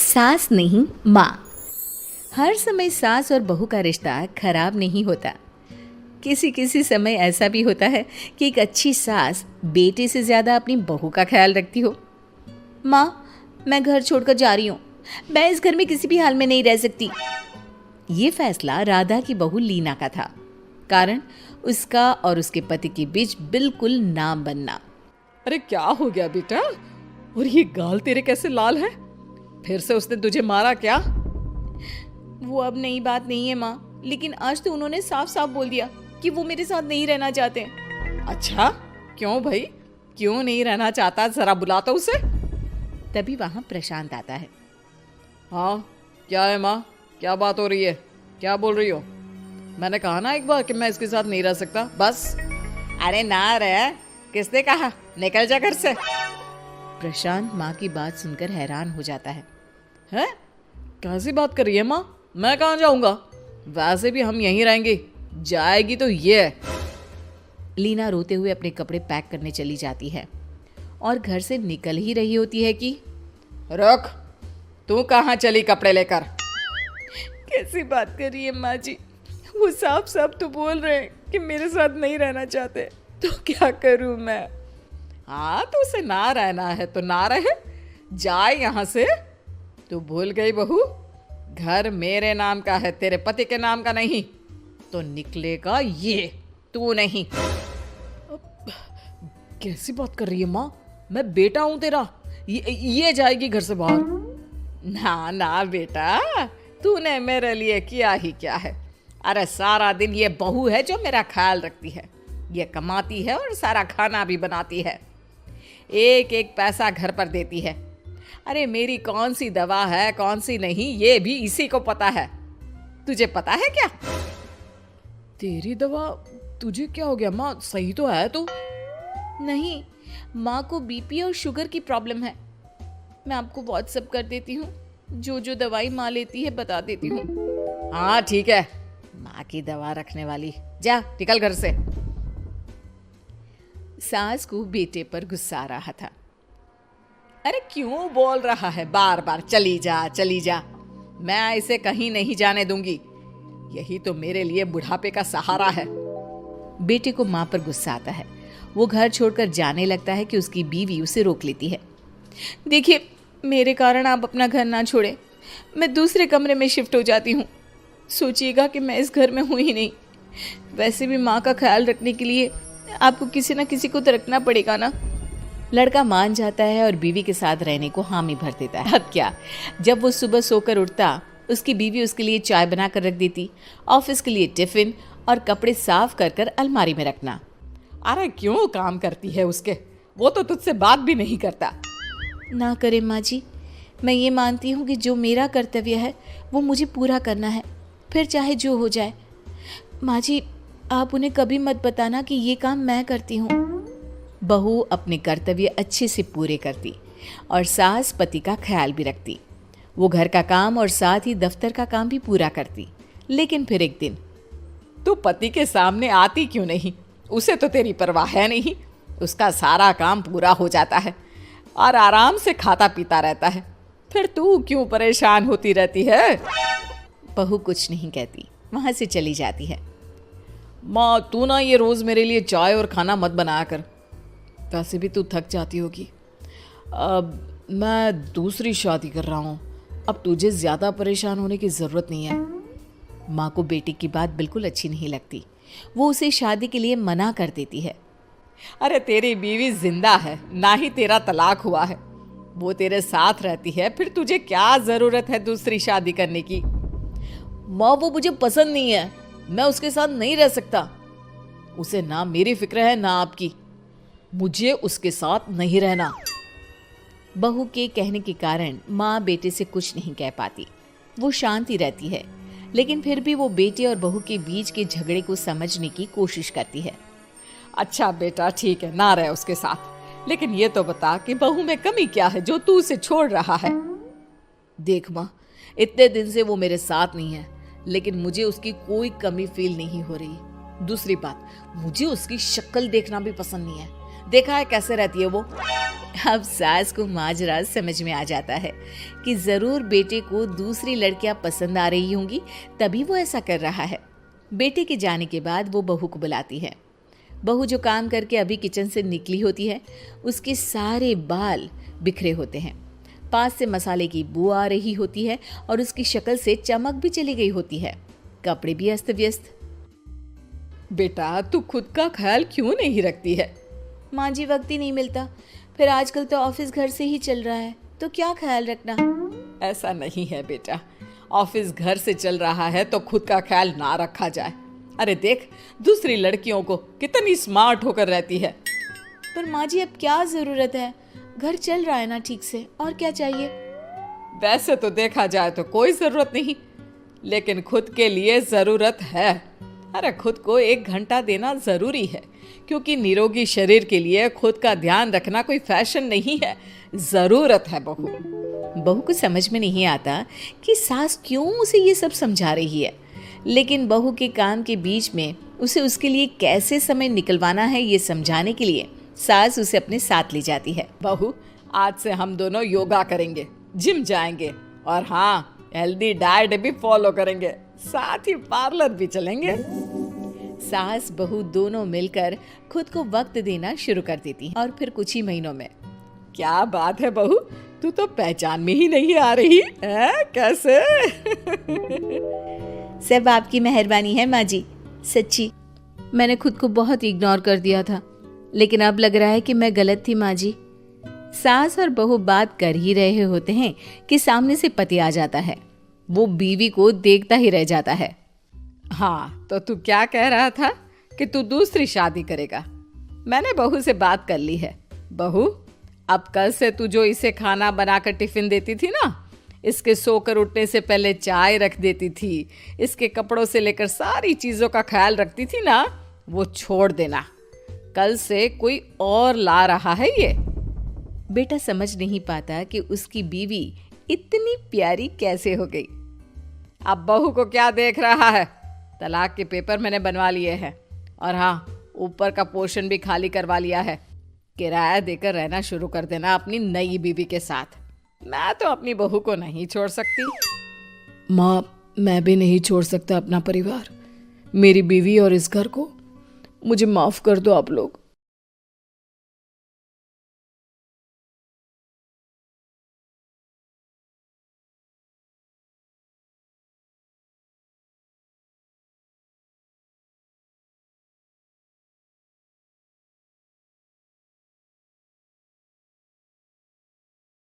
सास नहीं माँ। हर समय सास और बहू का रिश्ता खराब नहीं होता। किसी किसी समय ऐसा भी होता है कि एक अच्छी सास बेटे से ज़्यादा अपनी बहू का ख्याल रखती हो। माँ, मैं घर छोड़कर जा रही हूँ, मैं इस घर में किसी भी हाल में नहीं रह सकती। ये फैसला राधा की बहू लीना का था। कारण उसका और उसके पति के बीच बिल्कुल ना बनना। अरे क्या हो गया बेटा? और ये गाल तेरे कैसे लाल है? फिर से उसने तुझे मारा क्या? वो अब नई बात नहीं है माँ, लेकिन आज तो उन्होंने साफ साफ बोल दिया कि वो मेरे साथ नहीं रहना चाहते। अच्छा, क्यों भाई? क्यों नहीं रहना चाहता? जरा बुलाता उसे। तभी वहां प्रशांत आता है। हाँ, क्या है माँ? क्या बात हो रही है? क्या बोल रही हो? मैंने कहा ना एक बार कि मैं इसके साथ नहीं रह सकता, बस। अरे ना रह, किसने कहा? निकल जा घर से। प्रशांत माँ की बात सुनकर हैरान हो जाता है। हैं? कैसी बात कर रही है माँ? मैं कहाँ जाऊंगा? वैसे भी हम यहीं रहेंगे, जाएगी तो ये है। लीना रोते हुए अपने कपड़े पैक करने चली जाती है और घर से निकल ही रही होती है कि रुक, तू कहाँ चली कपड़े लेकर? कैसी बात कर रही है माँ जी? वो साफ साफ तो बोल रहे हैं कि मेरे साथ नहीं रहना चाहते, तो क्या करूँ मैं? हाँ, तो उसे ना रहना है तो ना रहे, जाए यहाँ से। तू भूल गई बहू, घर मेरे नाम का है, तेरे पति के नाम का नहीं। तो निकलेगा ये, तू नहीं। कैसी बात कर रही है माँ? मैं बेटा हूं तेरा, ये जाएगी घर से बाहर। ना ना बेटा, तूने मेरे लिए किया ही क्या है? अरे सारा दिन ये बहू है जो मेरा ख्याल रखती है। ये कमाती है और सारा खाना भी बनाती है, एक एक पैसा घर पर देती है। अरे मेरी कौन सी दवा है कौन सी नहीं, ये भी इसी को पता है। तुझे पता है क्या? तेरी दवा? तुझे क्या हो गया माँ? सही तो है तू? नहीं, माँ को बीपी और शुगर की प्रॉब्लम है। मैं आपको व्हाट्सएप कर देती हूँ, जो जो दवाई माँ लेती है बता देती हूँ। हाँ ठीक है, माँ की दवा रखने वाली, जा निकल घर से। सास को बेटे पर गुस्सा आ रहा था। अरे क्यों बोल रहा है बार बार चली जा चली जा? मैं इसे कहीं नहीं जाने दूंगी, यही तो मेरे लिए बुढ़ापे का सहारा है। बेटे को माँ पर गुस्सा आता है। वो घर छोड़कर जाने लगता है कि उसकी बीवी उसे रोक लेती है। देखिए, मेरे कारण आप अपना घर ना छोड़े, मैं दूसरे कमरे में शिफ्ट हो जाती हूँ। सोचिएगा कि मैं इस घर में हूँ ही नहीं। वैसे भी माँ का ख्याल रखने के लिए आपको किसी ना किसी को तो रखना पड़ेगा ना। लड़का मान जाता है और बीवी के साथ रहने को हामी भर देता है। अब क्या, जब वो सुबह सोकर उठता, उसकी बीवी उसके लिए चाय बना कर रख देती, ऑफिस के लिए टिफिन और कपड़े साफ कर कर अलमारी में रखना। अरे क्यों काम करती है उसके? वो तो तुझसे बात भी नहीं करता। ना करे माँ जी, मैं ये मानती हूँ कि जो मेरा कर्तव्य है वो मुझे पूरा करना है, फिर चाहे जो हो जाए। माँ जी, आप उन्हें कभी मत बताना कि ये काम मैं करती हूँ। बहू अपने कर्तव्य अच्छे से पूरे करती और सास पति का ख्याल भी रखती। वो घर का काम और साथ ही दफ्तर का काम भी पूरा करती। लेकिन फिर एक दिन, तू पति के सामने आती क्यों नहीं? उसे तो तेरी परवाह है नहीं, उसका सारा काम पूरा हो जाता है और आराम से खाता पीता रहता है। फिर तू क्यों परेशान होती रहती है? बहू कुछ नहीं कहती, वहां से चली जाती है। माँ, तू ना ये रोज मेरे लिए चाय और खाना मत बनाया कर, वैसे भी तू थक जाती होगी। अब मैं दूसरी शादी कर रहा हूँ, अब तुझे ज्यादा परेशान होने की जरूरत नहीं है। माँ को बेटी की बात बिल्कुल अच्छी नहीं लगती। वो उसे शादी के लिए मना कर देती है। अरे तेरी बीवी जिंदा है, ना ही तेरा तलाक हुआ है, वो तेरे साथ रहती है, फिर तुझे क्या जरूरत है दूसरी शादी करने की? माँ, वो मुझे पसंद नहीं है, मैं उसके साथ नहीं रह सकता। उसे ना मेरी फिक्र है ना आपकी, मुझे उसके साथ नहीं रहना। बहू के कहने के कारण माँ बेटे से कुछ नहीं कह पाती। वो शांति रहती है, लेकिन फिर भी वो बेटे और बहू के बीच के झगड़े को समझने की कोशिश करती है। अच्छा बेटा ठीक है, ना रहे उसके साथ, लेकिन ये तो बता कि बहू में कमी क्या है जो तू उसे छोड़ रहा है? देख माँ, इतने दिन से वो मेरे साथ नहीं है, लेकिन मुझे उसकी कोई कमी फील नहीं हो रही। दूसरी बात, मुझे उसकी शक्ल देखना भी पसंद नहीं है। देखा है कैसे रहती है वो? अब सास को माजरा समझ में आ जाता है कि जरूर बेटे को दूसरी लड़कियां पसंद आ रही होंगी, तभी वो ऐसा कर रहा है। बेटे के जाने के बाद वो बहू को बुलाती है। बहू जो काम करके अभी किचन से निकली होती है, उसके सारे बाल बिखरे होते हैं, पास से मसाले की बू आ रही होती है और उसकी शक्ल से चमक भी चली गई होती है, कपड़े भी अस्त व्यस्त। बेटा तू खुद का ख्याल क्यों नहीं रखती है? माँ जी वक्त ही नहीं मिलता, फिर आजकल तो ऑफिस घर से ही चल रहा है, तो क्या ख्याल रखना। ऐसा नहीं है बेटा, ऑफिस घर से चल रहा है तो खुद का ख्याल ना रखा जाए। अरे देख, दूसरी लड़कियों को कितनी स्मार्ट होकर रहती है। पर माँ जी अब क्या जरूरत है, घर चल रहा है ना ठीक से, और क्या चाहिए। वैसे तो देखा जाए तो कोई जरूरत नहीं, लेकिन खुद के लिए जरूरत है। अरे खुद को 1 घंटा देना जरूरी है, क्योंकि निरोगी शरीर के लिए खुद का ध्यान रखना कोई फैशन नहीं है, जरूरत है। बहू को समझ में नहीं आता कि सास क्यों उसे ये सब समझा रही है, लेकिन बहू के काम के बीच में उसे उसके लिए कैसे समय निकलवाना है ये समझाने के लिए सास उसे अपने साथ ले जाती है। बहू, आज से हम दोनों योगा करेंगे, जिम जाएंगे और हाँ, हेल्दी डाइट भी फॉलो करेंगे, साथ ही पार्लर भी चलेंगे। सास बहू दोनों मिलकर खुद को वक्त देना शुरू कर देती हैं और फिर कुछ ही महीनों में। क्या बात है बहू, तू तो पहचान में ही नहीं आ रही है, कैसे? सब आपकी मेहरबानी है माँ जी, सच्ची मैंने खुद को बहुत इग्नोर कर दिया था, लेकिन अब लग रहा है कि मैं गलत थी माँ जी। सास और बहू बात कर ही रहे होते हैं कि सामने से पति आ जाता है। वो बीवी को देखता ही रह जाता है। हाँ, तो तू क्या कह रहा था कि तू दूसरी शादी करेगा? मैंने बहू से बात कर ली है। बहू, अब कल से तू जो इसे खाना बनाकर टिफिन देती थी ना, इसके सोकर उठने से पहले चाय रख देती थी, इसके कपड़ों से लेकर सारी चीजों का ख्याल रखती थी ना, वो छोड़ देना। कल से कोई और ला रहा है ये। बेटा समझ नहीं पाता कि उसकी बीवी इतनी प्यारी कैसे हो गई। अब बहू को क्या देख रहा है? तलाक के पेपर मैंने बनवा लिए हैं और हाँ, ऊपर का पोर्शन भी खाली करवा लिया है। किराया देकर रहना शुरू कर देना अपनी नई बीवी के साथ। मैं तो अपनी बहू को नहीं छोड़ सकती। माँ, मैं भी नहीं छोड़ सकता अपना परिवार, मेरी बीवी और इस घर को। मुझे माफ कर दो आप लोग।